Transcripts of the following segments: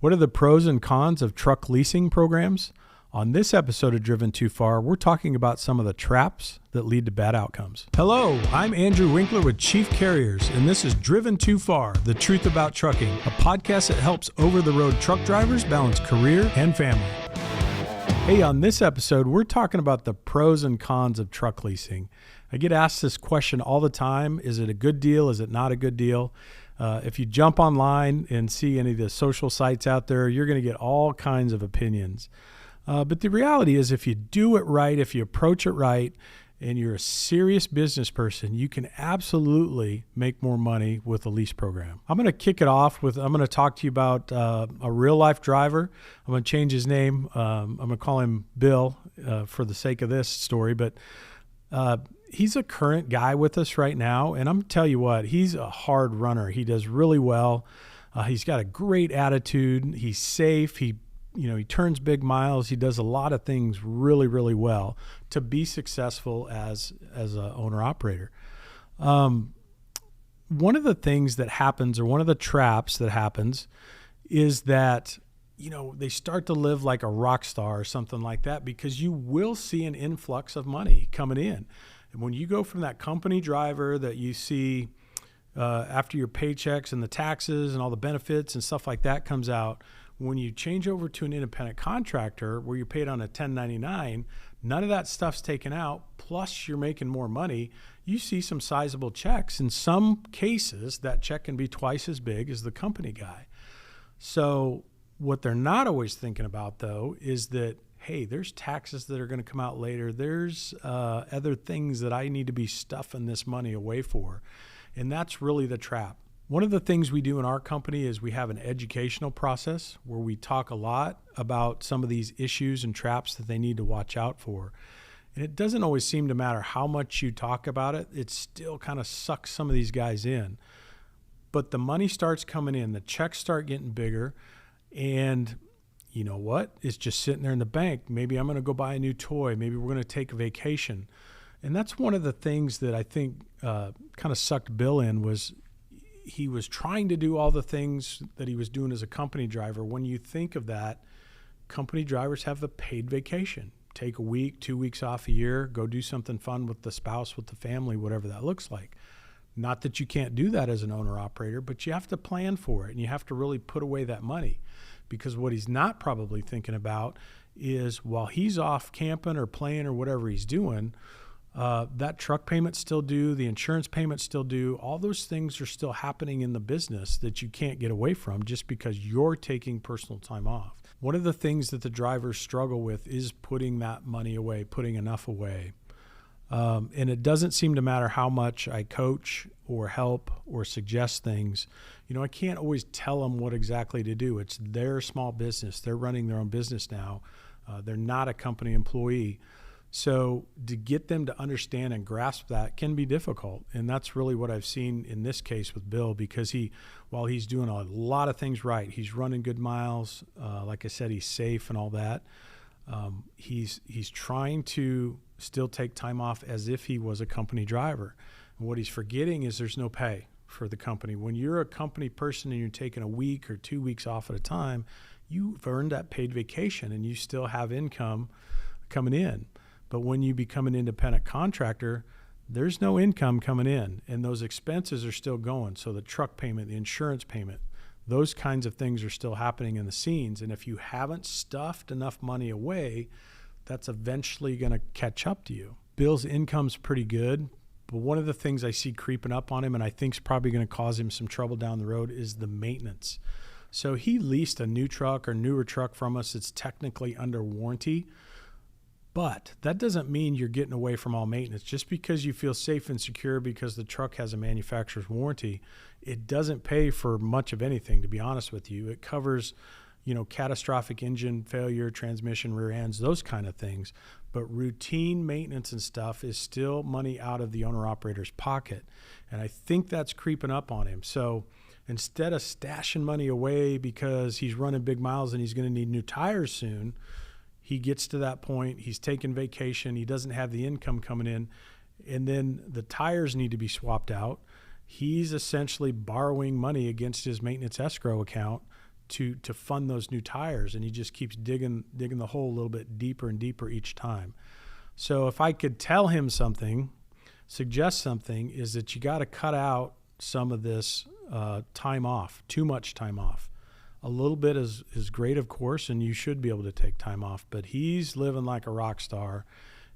What are the pros and cons of truck leasing programs? On this episode of Driven Too Far, we're talking about some of the traps that lead to bad outcomes. Hello, I'm Andrew Winkler with Chief Carriers, and this is Driven Too Far, the truth about trucking, a podcast that helps over-the-road truck drivers balance career and family. Hey, on this episode, we're talking about the pros and cons of truck leasing. I get asked this question all the time. Is it a good deal? Is it not a good deal? If you jump online and see any of the social sites out there, you're going to get all kinds of opinions. But the reality is, if you do it right, if you approach it right, and you're a serious business person, you can absolutely make more money with a lease program. I'm going to kick it off with, I'm going to talk to you about a real life driver. I'm going to change his name. I'm going to call him Bill for the sake of this story, but he's a current guy with us right now. And I'm going to tell you what, he's a hard runner. He does really well. He's got a great attitude. He's safe. He turns big miles. He does a lot of things really, really well to be successful as an owner-operator. One of the things that happens, or one of the traps that happens, is that, they start to live like a rock star or something like that, because you will see an influx of money coming in. And when you go from that company driver that you see after your paychecks and the taxes and all the benefits and stuff like that comes out, when you change over to an independent contractor where you're paid on a 1099, none of that stuff's taken out, plus you're making more money. You see some sizable checks. In some cases, that check can be twice as big as the company guy. So what they're not always thinking about, though, is that, hey, there's taxes that are going to come out later. There's other things that I need to be stuffing this money away for. And that's really the trap. One of the things we do in our company is we have an educational process where we talk a lot about some of these issues and traps that they need to watch out for. And it doesn't always seem to matter how much you talk about it. It still kind of sucks some of these guys in. But the money starts coming in, the checks start getting bigger, and you know what? It's just sitting there in the bank. Maybe I'm going to go buy a new toy. Maybe we're going to take a vacation. And that's one of the things that I think kind of sucked Bill in, was he was trying to do all the things that he was doing as a company driver. When you think of that, company drivers have a paid vacation. Take a week, 2 weeks off a year, go do something fun with the spouse, with the family, whatever that looks like. Not that you can't do that as an owner-operator, but you have to plan for it, and you have to really put away that money. Because what he's not probably thinking about is, while he's off camping or playing or whatever he's doing, that truck payment's still due, the insurance payment's still due. All those things are still happening in the business that you can't get away from just because you're taking personal time off. One of the things that the drivers struggle with is putting that money away, putting enough away. And it doesn't seem to matter how much I coach or help or suggest things. I can't always tell them what exactly to do. It's their small business. They're running their own business now. They're not a company employee. So to get them to understand and grasp that can be difficult. And that's really what I've seen in this case with Bill, because while he's doing a lot of things right, he's running good miles. Like I said, he's safe and all that. He's trying to still take time off as if he was a company driver. And what he's forgetting is there's no pay for the company. When you're a company person and you're taking a week or 2 weeks off at a time, you've earned that paid vacation and you still have income coming in. But when you become an independent contractor, there's no income coming in, and those expenses are still going. So the truck payment, the insurance payment, those kinds of things are still happening in the scenes. And if you haven't stuffed enough money away, that's eventually going to catch up to you. Bill's income's pretty good, but one of the things I see creeping up on him, and I think is probably going to cause him some trouble down the road, is the maintenance. So he leased a new truck or newer truck from us. It's technically under warranty. But that doesn't mean you're getting away from all maintenance. Just because you feel safe and secure because the truck has a manufacturer's warranty, it doesn't pay for much of anything, to be honest with you. It covers, catastrophic engine failure, transmission, rear ends, those kind of things. But routine maintenance and stuff is still money out of the owner-operator's pocket. And I think that's creeping up on him. So instead of stashing money away because he's running big miles and he's going to need new tires soon, he gets to that point, he's taking vacation, he doesn't have the income coming in, and then the tires need to be swapped out. He's essentially borrowing money against his maintenance escrow account to fund those new tires, and he just keeps digging the hole a little bit deeper and deeper each time. So if I could tell him something, suggest something, is that you got to cut out some of this time off, too much time off. A little bit is great, of course, and you should be able to take time off, but he's living like a rock star,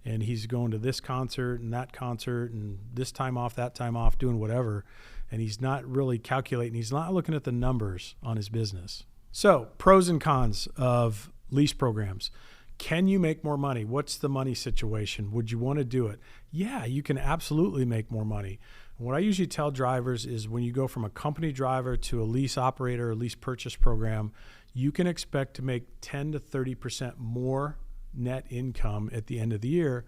and he's going to this concert and that concert and this time off, that time off, doing whatever, and he's not really calculating. He's not looking at the numbers on his business. So pros and cons of lease programs. Can you make more money? What's the money situation? Would you want to do it? Yeah, you can absolutely make more money. What I usually tell drivers is when you go from a company driver to a lease operator or lease purchase program, you can expect to make 10 to 30% more net income at the end of the year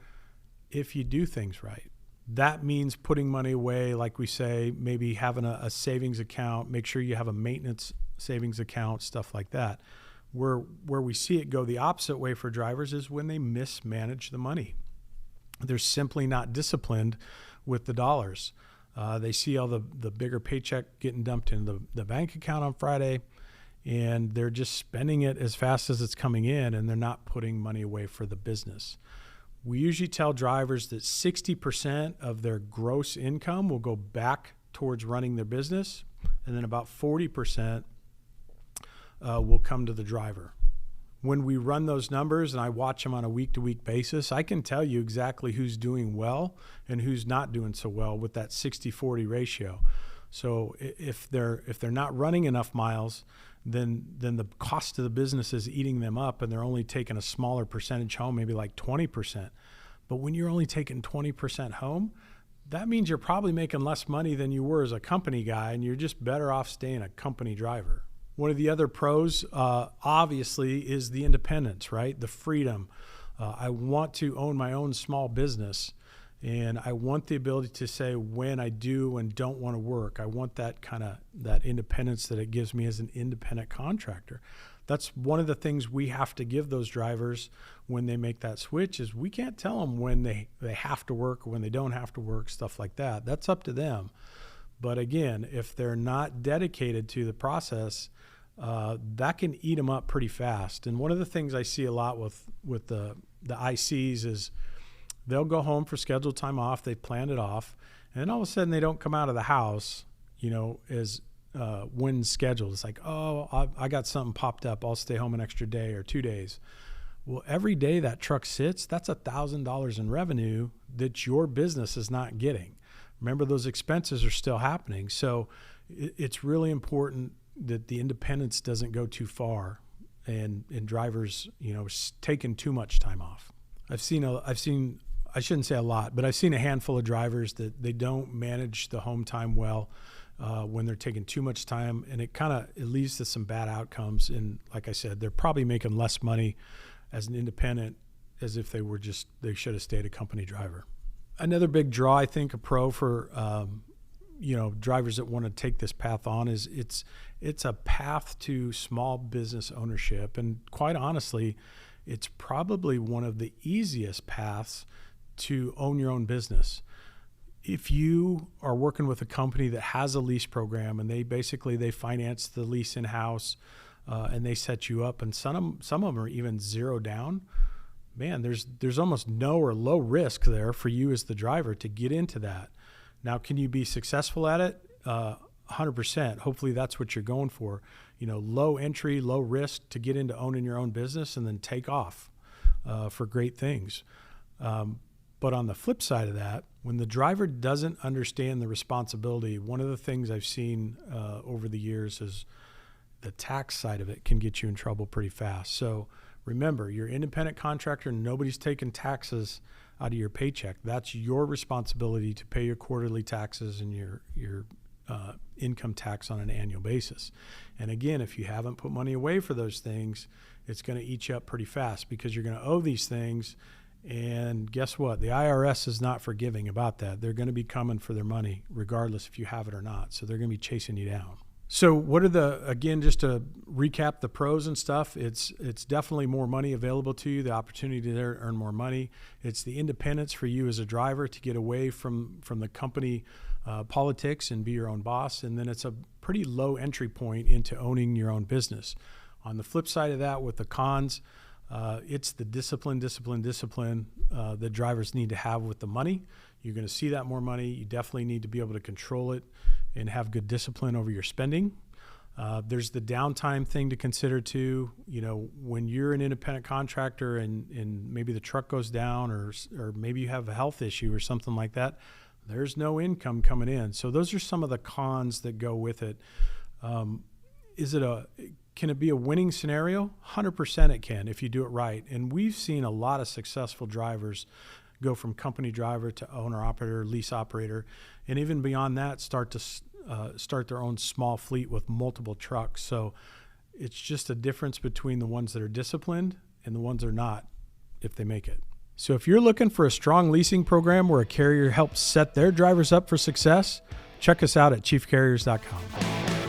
if you do things right. That means putting money away, like we say, maybe having a savings account, make sure you have a maintenance savings account, stuff like that. Where we see it go the opposite way for drivers is when they mismanage the money. They're simply not disciplined with the dollars. They see all the bigger paycheck getting dumped into the bank account on Friday, and they're just spending it as fast as it's coming in, and they're not putting money away for the business. We usually tell drivers that 60% of their gross income will go back towards running their business, and then about 40% will come to the driver. When we run those numbers and I watch them on a week-to-week basis, I can tell you exactly who's doing well and who's not doing so well with that 60-40 ratio. So if they're not running enough miles, then the cost of the business is eating them up, and they're only taking a smaller percentage home, maybe like 20%. But when you're only taking 20% home, that means you're probably making less money than you were as a company guy, and you're just better off staying a company driver. One of the other pros, obviously, is the independence, right? The freedom. I want to own my own small business, and I want the ability to say when I do and don't want to work. I want that independence that it gives me as an independent contractor. That's one of the things we have to give those drivers when they make that switch is we can't tell them when they have to work or when they don't have to work, stuff like that. That's up to them. But again, if they're not dedicated to the process, that can eat them up pretty fast. And one of the things I see a lot with the ICs is they'll go home for scheduled time off. They've planned it off. And then all of a sudden they don't come out of the house, as when scheduled. It's like, oh, I got something popped up. I'll stay home an extra day or 2 days. Well, every day that truck sits, that's $1,000 in revenue that your business is not getting. Remember, those expenses are still happening. So it's really important that the independence doesn't go too far and drivers, taking too much time off. I've seen, I shouldn't say a lot, but I've seen a handful of drivers that they don't manage the home time well when they're taking too much time, and it leads to some bad outcomes. And like I said, they're probably making less money as an independent as if they should have stayed a company driver. Another big draw, I think, a pro for drivers that want to take this path on is it's a path to small business ownership, and quite honestly, it's probably one of the easiest paths to own your own business. If you are working with a company that has a lease program and they finance the lease in-house and they set you up, and some of them are even zero down, man, there's almost no or low risk there for you as the driver to get into that. Now, can you be successful at it? 100%. Hopefully that's what you're going for. Low entry, low risk to get into owning your own business and then take off for great things. But on the flip side of that, when the driver doesn't understand the responsibility, one of the things I've seen over the years is the tax side of it can get you in trouble pretty fast. So remember, you're an independent contractor. Nobody's taking taxes out of your paycheck. That's your responsibility to pay your quarterly taxes and your income tax on an annual basis. And again, if you haven't put money away for those things, it's going to eat you up pretty fast because you're going to owe these things. And guess what? The IRS is not forgiving about that. They're going to be coming for their money regardless if you have it or not. So they're going to be chasing you down. So what are again, just to recap the pros and stuff, it's definitely more money available to you, the opportunity to earn more money. It's the independence for you as a driver to get away from the company politics and be your own boss. And then it's a pretty low entry point into owning your own business. On the flip side of that, with the cons, it's the discipline that drivers need to have with the money. You're going to see that more money. You definitely need to be able to control it and have good discipline over your spending. There's the downtime thing to consider too. When you're an independent contractor and maybe the truck goes down or maybe you have a health issue or something like that, there's no income coming in. So those are some of the cons that go with it. Can it be a winning scenario? 100% it can if you do it right. And we've seen a lot of successful drivers go from company driver to owner operator, lease operator, and even beyond that start their own small fleet with multiple trucks. So it's just a difference between the ones that are disciplined and the ones that are not, if they make it. So if you're looking for a strong leasing program where a carrier helps set their drivers up for success, check us out at chiefcarriers.com.